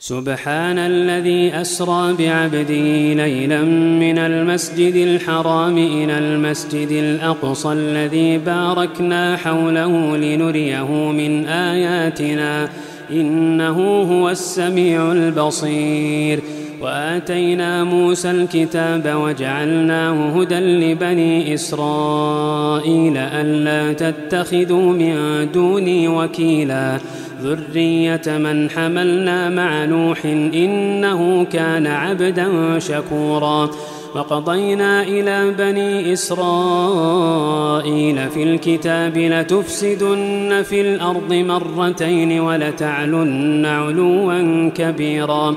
سبحان الذي أسرى بعبده ليلا من المسجد الحرام إلى المسجد الأقصى الذي باركنا حوله لنريه من آياتنا إنه هو السميع البصير. وآتينا موسى الكتاب وجعلناه هدى لبني إسرائيل ألا تتخذوا من دوني وكيلا ذرية من حملنا مع نوح إنه كان عبدا شكورا. وقضينا إلى بني إسرائيل في الكتاب لتفسدن في الأرض مرتين ولتعلن علوا كبيرا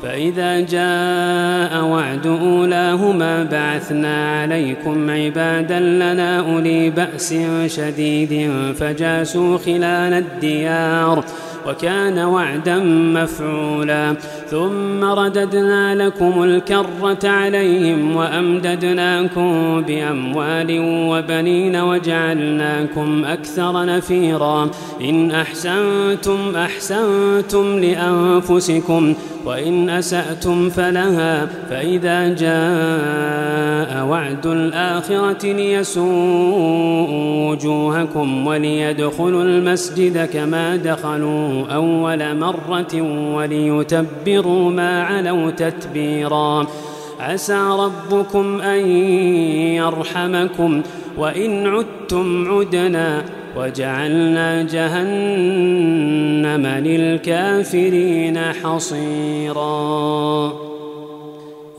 فإذا جاء وعد أولاهما بعثنا عليكم عبادا لنا أولي بأس شديد فجاسوا خلال الديار وكان وعدا مفعولا. ثم رددنا لكم الكرة عليهم وأمددناكم بأموال وبنين وجعلناكم أكثر نفيرا. إن أحسنتم أحسنتم لأنفسكم وإن أسأتم فلها فإذا جاء وعد الآخرة ليسوءوا وجوهكم وليدخلوا المسجد كما دخلوا أول مرة وليتبروا ما علوا تتبيرا. عسى ربكم أن يرحمكم وإن عدتم عدنا وجعلنا جهنم للكافرين حصيرا.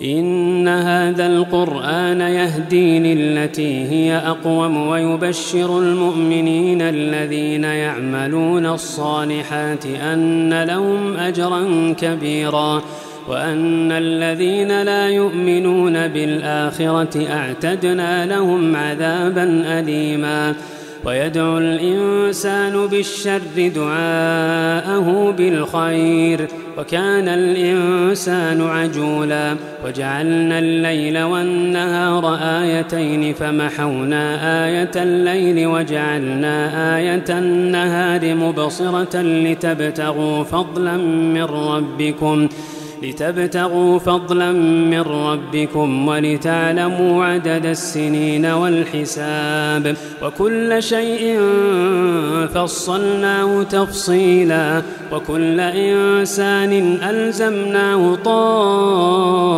إن هذا القرآن يهدي للتي هي أقوم ويبشر المؤمنين الذين يعملون الصالحات أن لهم أجرا كبيرا وأن الذين لا يؤمنون بالآخرة أعتدنا لهم عذابا أليما. ويدعو الإنسان بالشر دعاءه بالخير وكان الإنسان عجولا. وجعلنا الليل والنهار آيتين فمحونا آية الليل وجعلنا آية النهار مبصرة لتبتغوا فضلا من ربكم ولتعلموا عدد السنين والحساب وكل شيء فصلناه تفصيلا. وكل إنسان ألزمناه طائره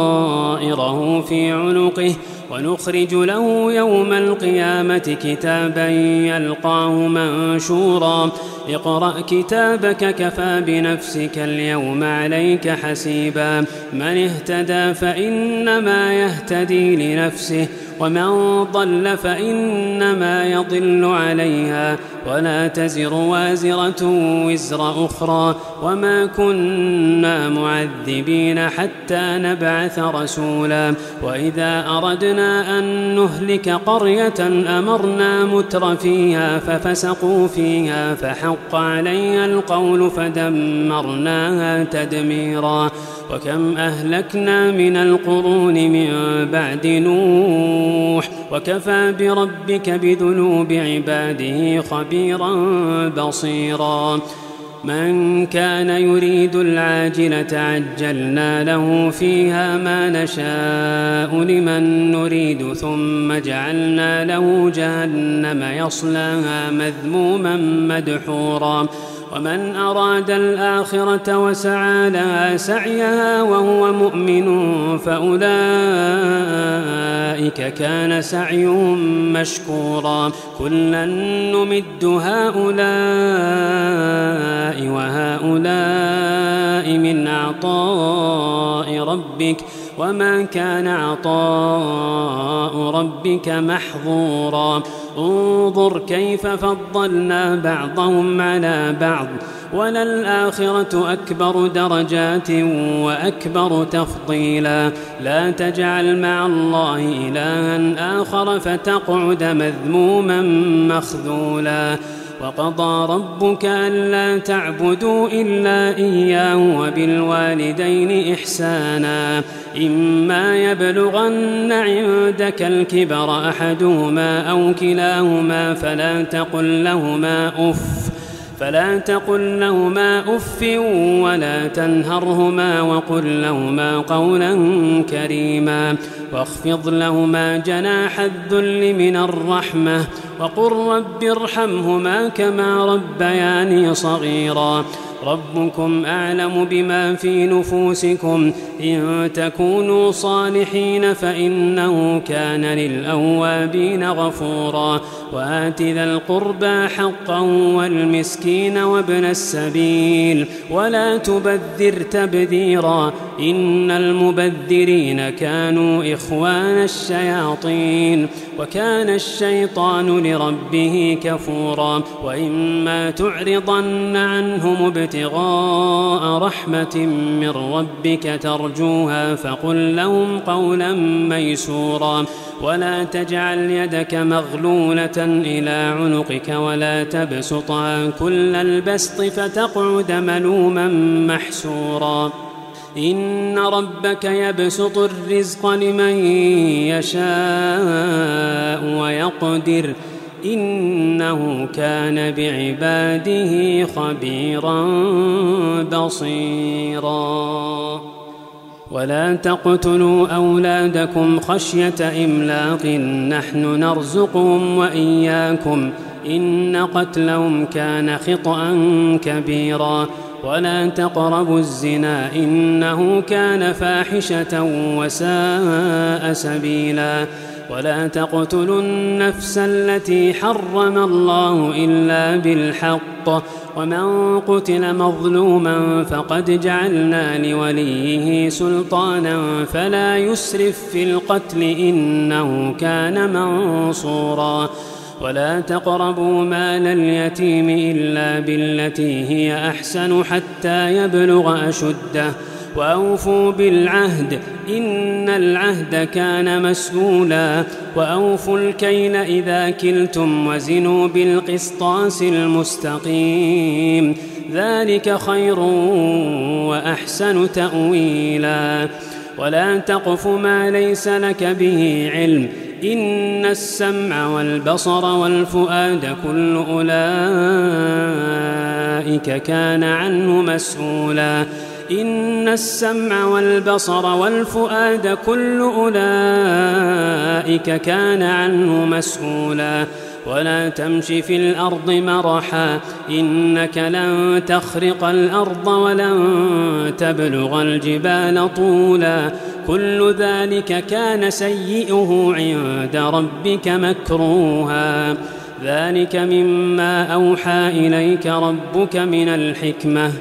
في عنقه ونخرج له يوم القيامة كتابا يلقاه منشورا. اقرأ كتابك كفى بنفسك اليوم عليك حسيبا. من اهتدى فإنما يهتدي لنفسه ومن ضل فإنما يضل عليها ولا تزر وازرة وزر أخرى وما كنا معذبين حتى نبعث رسولا. وإذا أردنا أن نهلك قرية أمرنا متر فيها ففسقوا فيها فحق عليها القول فدمرناها تدميرا. وكم أهلكنا من القرون من بعد نوح وكفى بربك بذنوب عباده خبيرا بصيرا. من كان يريد العاجلة عجلنا له فيها ما نشاء لمن نريد ثم جعلنا له جهنم يصلاها مذموما مدحورا. ومن أراد الآخرة وسعى لها سعيها وهو مؤمن فأولئك كان سعيهم مشكورا. كلا نمد هؤلاء وهؤلاء من عطاء ربك وما كان عطاء ربك محظورا. انظر كيف فضلنا بعضهم على بعض وللآخرة أكبر درجات وأكبر تفضيلا. لا تجعل مع الله إلها آخر فتقعد مذموما مخذولا. وقضى ربك ألا تعبدوا إلا إياه وبالوالدين إحسانا. إما يبلغن عندك الكبر أحدهما أو كلاهما فلا تقل لهما أف فلا تقل لهما أف ولا تنهرهما وقل لهما قولا كريما واخفض لهما جناح الذل من الرحمة وقل رب ارحمهما كما ربياني صغيرا ربكم أعلم بما في نفوسكم إن تكونوا صالحين فإنه كان للأوابين غفورا وآت ذا القربى حقا والمسكين وابن السبيل ولا تبذر تبذيرا إن المبذرين كانوا إخوان الشياطين وكان الشيطان لربه كفورا وإما تعرضن عنهم ابتغاء رحمة من ربك ترجوها فقل لهم قولا ميسورا ولا تجعل يدك مغلولة إلى عنقك ولا تبسطها كل البسط فتقعد ملوما محسورا إن ربك يبسط الرزق لمن يشاء ويقدر إنه كان بعباده خبيرا بصيرا ولا تقتلوا أولادكم خشية إملاق نحن نرزقهم وإياكم إن قتلهم كان خطأ كبيرا ولا تقربوا الزنا إنه كان فاحشة وساء سبيلا ولا تقتلوا النفس التي حرم الله إلا بالحق ومن قتل مظلوما فقد جعلنا لوليه سلطانا فلا يسرف في القتل إنه كان منصورا ولا تقربوا مال اليتيم إلا بالتي هي أحسن حتى يبلغ أشده وأوفوا بالعهد إن العهد كان مسؤولا وأوفوا الكيل إذا كلتم وزنوا بالقسطاس المستقيم ذلك خير وأحسن تأويلا ولا تقف ما ليس لك به علم إن السمع والبصر والفؤاد كل أولئك كان عنه مسؤولا إن السمع والبصر والفؤاد كل أولئك كان عنه مسؤولا ولا تمش في الأرض مرحا إنك لن تخرق الأرض ولن تبلغ الجبال طولا كل ذلك كان سيئه عند ربك مكروها ذلك مما أوحى إليك ربك من الحكمة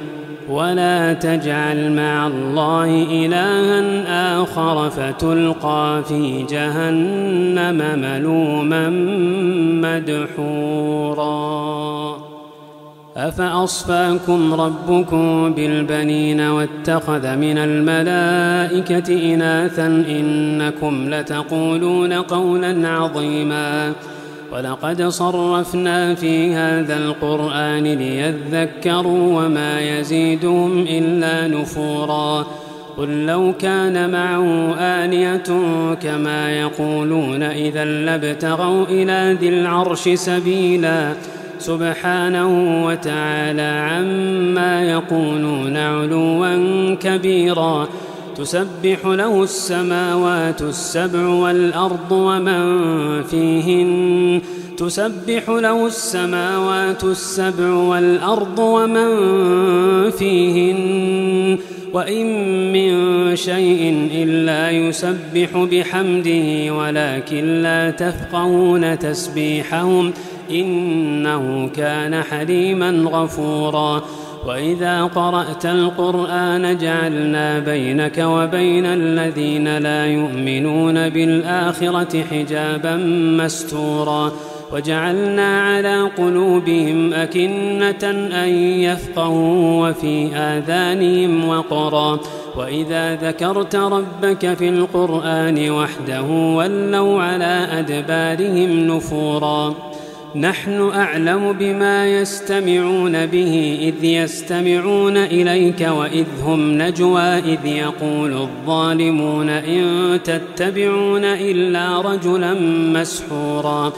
ولا تجعل مع الله إلها آخر فتلقى في جهنم ملوما مدحورا أفأصفاكم ربكم بالبنين واتخذ من الملائكة إناثا إنكم لتقولون قولا عظيما ولقد صرفنا في هذا القرآن ليذكروا وما يزيدهم إلا نفورا قل لو كان معه آلية كما يقولون إذا لابتغوا إلى ذي العرش سبيلا سبحانه وتعالى عما يقولون علوا كبيرا تسبح له السماوات السبع والأرض ومن فيهن تسبح له السماوات السبع والأرض ومن فيهن وإن من شيء إلا يسبح بحمده ولكن لا تفقهون تسبيحهم إنه كان حليما غفورا وإذا قرأت القرآن جعلنا بينك وبين الذين لا يؤمنون بالآخرة حجابا مستورا وجعلنا على قلوبهم أكنة أن يفقهوا وفي آذانهم وقرا وإذا ذكرت ربك في القرآن وحده ولوا على أدبارهم نفورا نحن أعلم بما يستمعون به إذ يستمعون إليك وإذ هم نجوى إذ يقول الظالمون إن تتبعون إلا رجلا مسحورا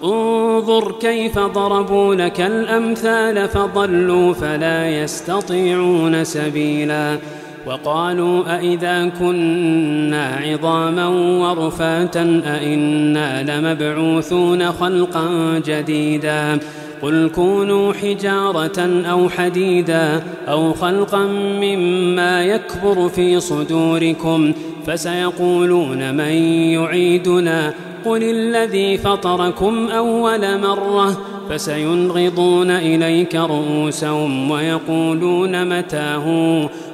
انظر كيف ضربوا لك الأمثال فضلوا فلا يستطيعون سبيلا وقالوا أئذا كنا عظاما ورفاتا أئنا لمبعوثون خلقا جديدا قل كونوا حجارة أو حديدا أو خلقا مما يكبر في صدوركم فسيقولون من يعيدنا قل الذي فطركم أول مرة فسينغضون إليك رؤوسهم ويقولون متى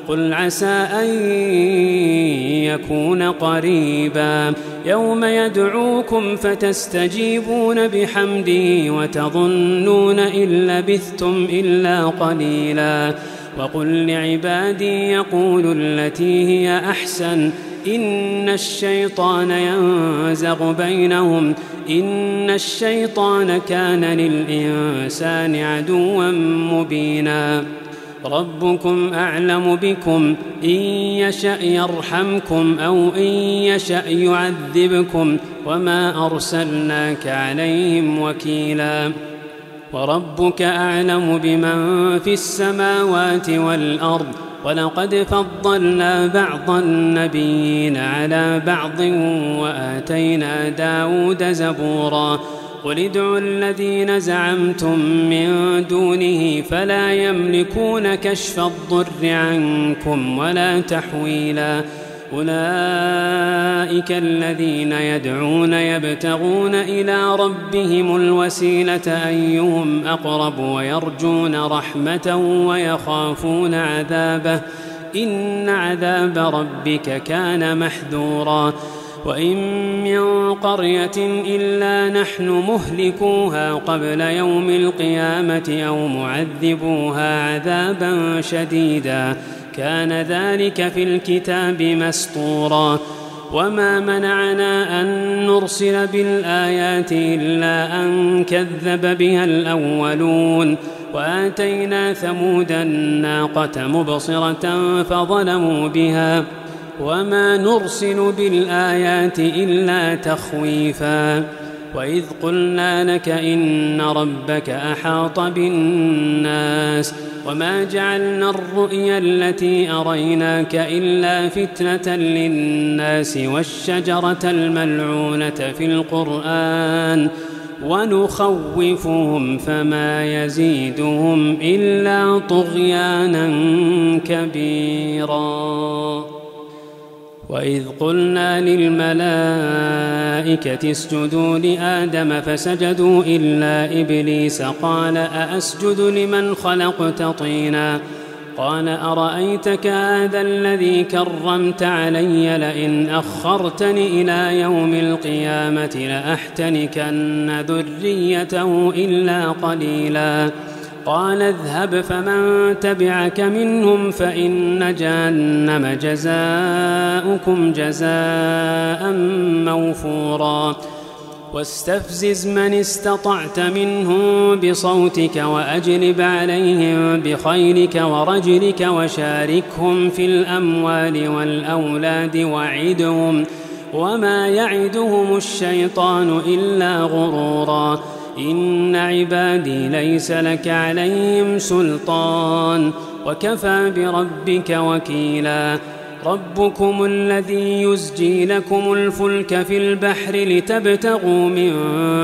قل عسى أن يكون قريبا يوم يدعوكم فتستجيبون بحمده وتظنون إن لبثتم إلا قليلا وقل لعبادي يقولوا التي هي أحسن إن الشيطان ينزغ بينهم إن الشيطان كان للإنسان عدوا مبينا ربكم أعلم بكم إن يشأ يرحمكم أو إن يشأ يعذبكم وما أرسلناك عليهم وكيلا وربك أعلم بمن في السماوات والأرض ولقد فضلنا بعض النبيين على بعض وآتينا داود زبورا قل ادعوا الذين زعمتم من دونه فلا يملكون كشف الضر عنكم ولا تحويلا أولئك الذين يدعون يبتغون إلى ربهم الوسيلة أيهم أقرب ويرجون رحمته ويخافون عذابه إن عذاب ربك كان محذورا وإن من قرية إلا نحن مهلكوها قبل يوم القيامة أو معذبوها عذابا شديدا كان ذلك في الكتاب مسطورا وما منعنا أن نرسل بالآيات إلا أن كذب بها الأولون وآتينا ثمود الناقة مبصرة فظلموا بها وما نرسل بالآيات إلا تخويفا وإذ قلنا لك إن ربك أحاط بالناس وما جعلنا الرؤيا التي أريناك إلا فتنة للناس والشجرة الملعونة في القرآن ونخوفهم فما يزيدهم إلا طغيانا كبيرا وإذ قلنا للملائكة اسجدوا لآدم فسجدوا إلا إبليس قال أأسجد لمن خلقت طينا قال أرأيتك هذا الذي كرمت علي لئن أخرتني إلى يوم القيامة لأحتنكن ذريته إلا قليلا قال اذهب فمن تبعك منهم فإن جهنم جزاؤكم جزاء موفورا واستفزز من استطعت منهم بصوتك وأجلب عليهم بخيلك ورجلك وشاركهم في الأموال والأولاد وعدهم وما يعدهم الشيطان إلا غرورا إن عبادي ليس لك عليهم سلطان وكفى بربك وكيلا ربكم الذي يزجي لكم الفلك في البحر لتبتغوا من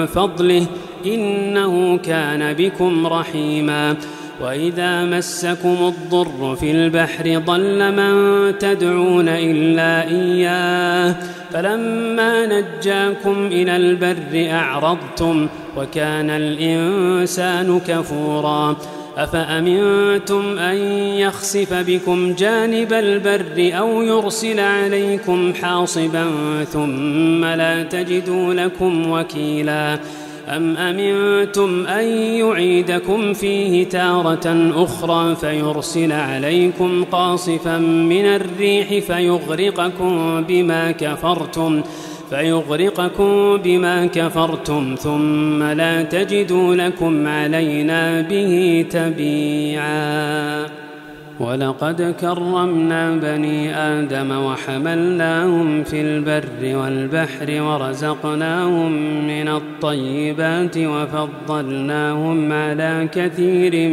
فضله إنه كان بكم رحيما وإذا مسكم الضر في البحر ضل من تدعون إلا إياه فلما نجاكم إلى البر أعرضتم وكان الإنسان كفورا أفأمنتم أن يخسف بكم جانب البر أو يرسل عليكم حاصبا ثم لا تجدوا لكم وكيلا أم أمنتم أن يعيدكم فيه تارة أخرى فيرسل عليكم قاصفا من الريح فيغرقكم بما كفرتم ثم لا تجدوا لكم علينا به تبيعا ولقد كرمنا بني آدم وحملناهم في البر والبحر ورزقناهم من الطيبات وفضلناهم على كثير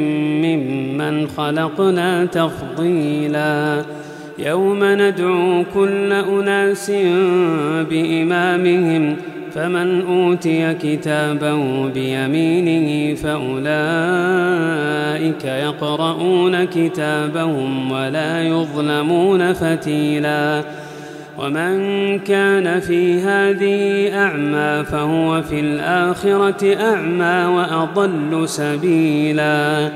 ممن خلقنا تفضيلا يوم ندعو كل أناس بإمامهم فمن أوتي كتابه بيمينه فأولئك يقرؤون كتابهم ولا يظلمون فتيلا ومن كان في هذه أعمى فهو في الآخرة أعمى وأضل سبيلا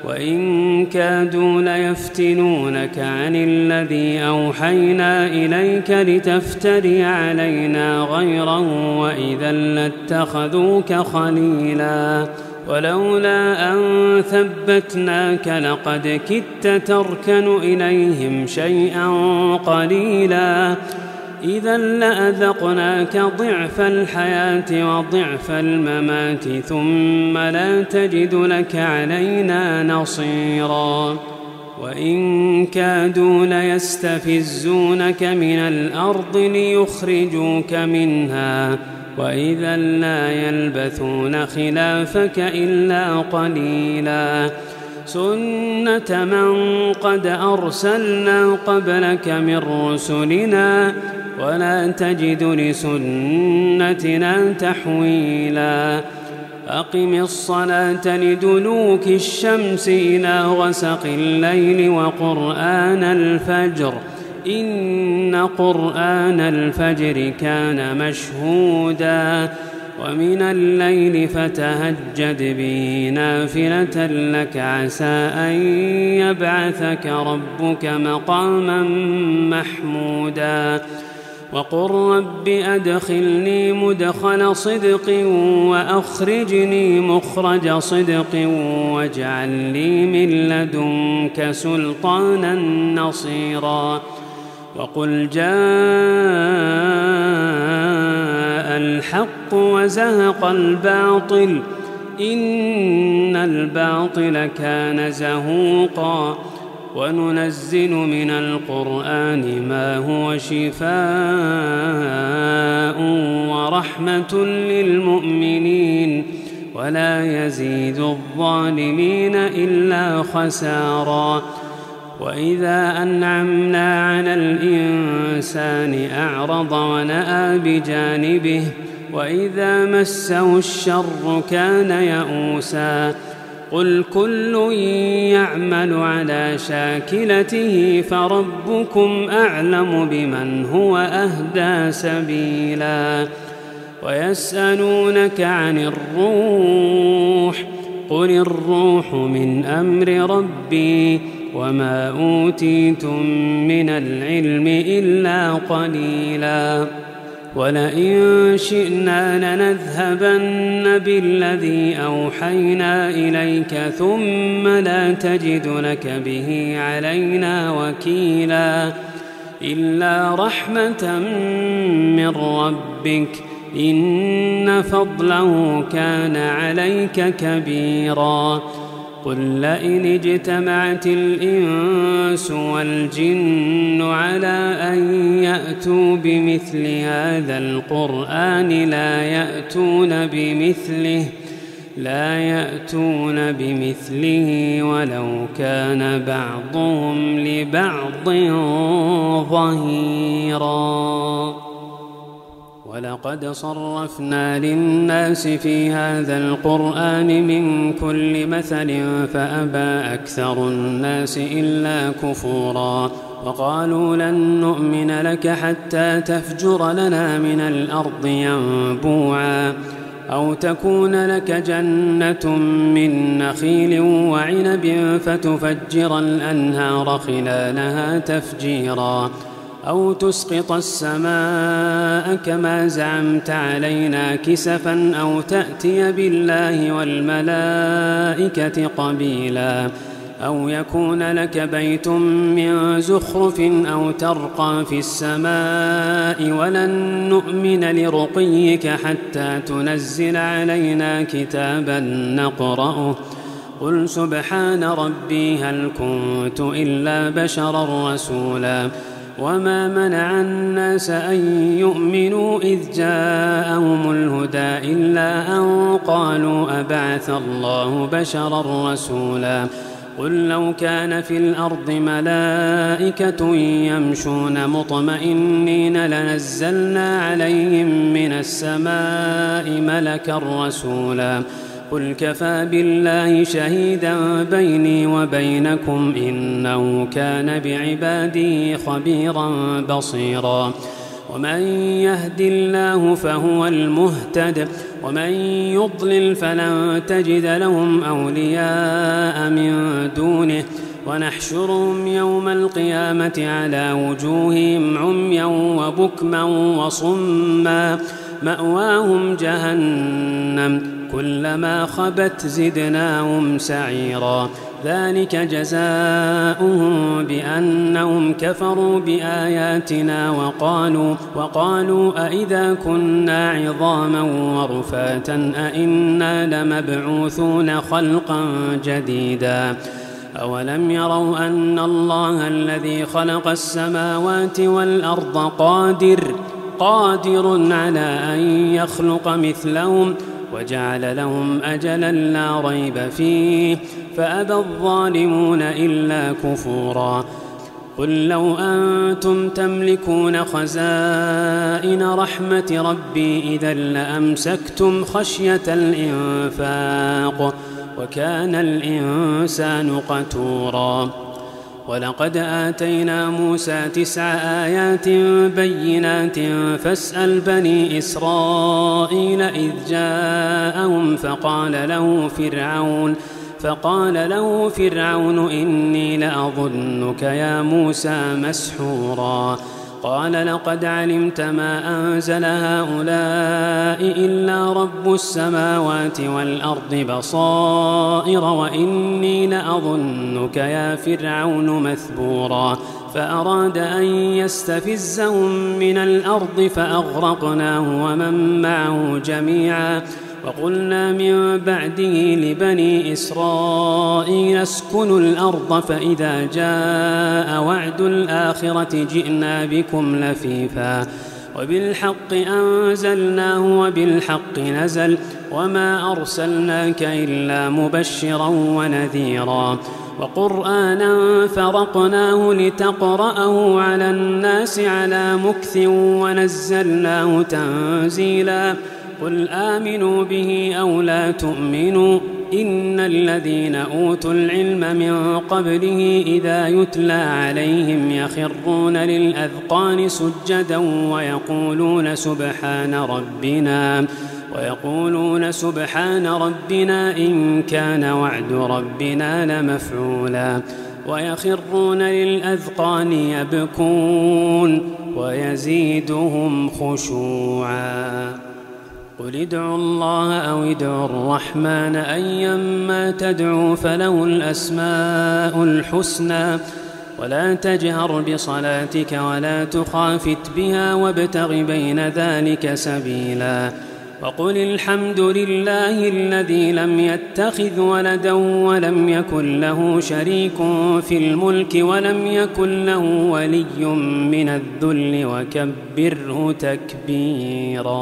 وإن كادوا ليفتنونك عن الذي أوحينا إليك لتفتري علينا غيره وإذا لاتخذوك خليلا ولولا أن ثبتناك لقد كدت تركن إليهم شيئا قليلا إذا لأذقناك ضعف الحياة وضعف الممات ثم لا تجد لك علينا نصيرا وإن كادوا ليستفزونك من الأرض ليخرجوك منها وإذا لا يلبثون خلافك إلا قليلا سنة من قد أرسلنا قبلك من رسلنا ولا تجد لسنتنا تحويلا أقم الصلاة لدلوك الشمس إلى غسق الليل وقرآن الفجر إن قرآن الفجر كان مشهودا ومن الليل فتهجد به نافلة لك عسى أن يبعثك ربك مقاما محمودا وقل رب أدخلني مدخل صدق وأخرجني مخرج صدق واجعل لي من لدنك سلطانا نصيرا وقل جاء الحق وزهق الباطل إن الباطل كان زهوقا وننزل من القرآن ما هو شفاء ورحمة للمؤمنين ولا يزيد الظالمين إلا خسارا وإذا أنعمنا على الإنسان أعرض ونأى بجانبه وإذا مسه الشر كان يئوسا قل كل يعمل على شاكلته فربكم أعلم بمن هو أهدى سبيلا ويسألونك عن الروح قل الروح من أمر ربي وما أوتيتم من العلم إلا قليلا ولئن شئنا لنذهبن بالذي أوحينا إليك ثم لا تجد لك به علينا وكيلا إلا رحمة من ربك إن فضله كان عليك كبيرا قل لئن اجتمعت الإنس والجن على أن يأتوا بمثل هذا القرآن لا يأتون بمثله ولو كان بعضهم لبعض ظهيرا ولقد صرفنا للناس في هذا القرآن من كل مثل فأبى أكثر الناس إلا كفورا وقالوا لن نؤمن لك حتى تفجر لنا من الأرض ينبوعا أو تكون لك جنة من نخيل وعنب فتفجر الأنهار خلالها تفجيرا أو تسقط السماء كما زعمت علينا كسفا أو تأتي بالله والملائكة قبيلا أو يكون لك بيت من زخرف أو ترقى في السماء ولن نؤمن لرقيك حتى تنزل علينا كتابا نقرأه قل سبحان ربي هل كنت إلا بشرا رسولا وما منع الناس أن يؤمنوا إذ جاءهم الهدى إلا أن قالوا أبعث الله بشرا رسولا قل لو كان في الأرض ملائكة يمشون مطمئنين لنزلنا عليهم من السماء ملكا رسولا قل كفى بالله شهيدا بيني وبينكم إنه كان بعباده خبيرا بصيرا ومن يهد الله فهو المهتد ومن يضلل فلن تجد لهم أولياء من دونه ونحشرهم يوم القيامة على وجوههم عميا وبكما وصما مأواهم جهنم كلما خبت زدناهم سعيرا ذلك جزاؤهم بأنهم كفروا بآياتنا وقالوا أئذا كنا عظاما ورفاتا أئنا لمبعوثون خلقا جديدا أولم يروا أن الله الذي خلق السماوات والأرض قادر على أن يخلق مثلهم وجعل لهم أجلا لا ريب فيه فأبى الظالمون إلا كفورا قل لو أنتم تملكون خزائن رحمة ربي إذا لأمسكتم خشية الإنفاق وكان الإنسان قتورا ولقد آتينا موسى 9 آيات بينات فاسأل بني إسرائيل إذ جاءهم فقال له فرعون إني لأظنك يا موسى مسحورا قال لقد علمت ما أنزل هؤلاء إلا رب السماوات والأرض بصائر وإني لأظنك يا فرعون مثبورا فأراد أن يستفزهم من الأرض فأغرقناه ومن معه جميعا وقلنا من بعده لبني إسرائيل اسكنوا الأرض فإذا جاء وعد الآخرة جئنا بكم لفيفا وبالحق أنزلناه وبالحق نزل وما أرسلناك إلا مبشرا ونذيرا وقرآنا فرقناه لتقرأه على الناس على مكث ونزلناه تنزيلا قل آمنوا به أو لا تؤمنوا إن الذين أوتوا العلم من قبله إذا يتلى عليهم يخرون للأذقان سجدا ويقولون سبحان ربنا إن كان وعد ربنا لمفعولا ويخرون للأذقان يبكون ويزيدهم خشوعا قل ادعوا الله أو ادعوا الرحمن أيما تدعوا فله الأسماء الحسنى ولا تجهر بصلاتك ولا تخافت بها وابتغ بين ذلك سبيلا وقل الحمد لله الذي لم يتخذ ولدا ولم يكن له شريك في الملك ولم يكن له ولي من الذل وكبره تكبيرا.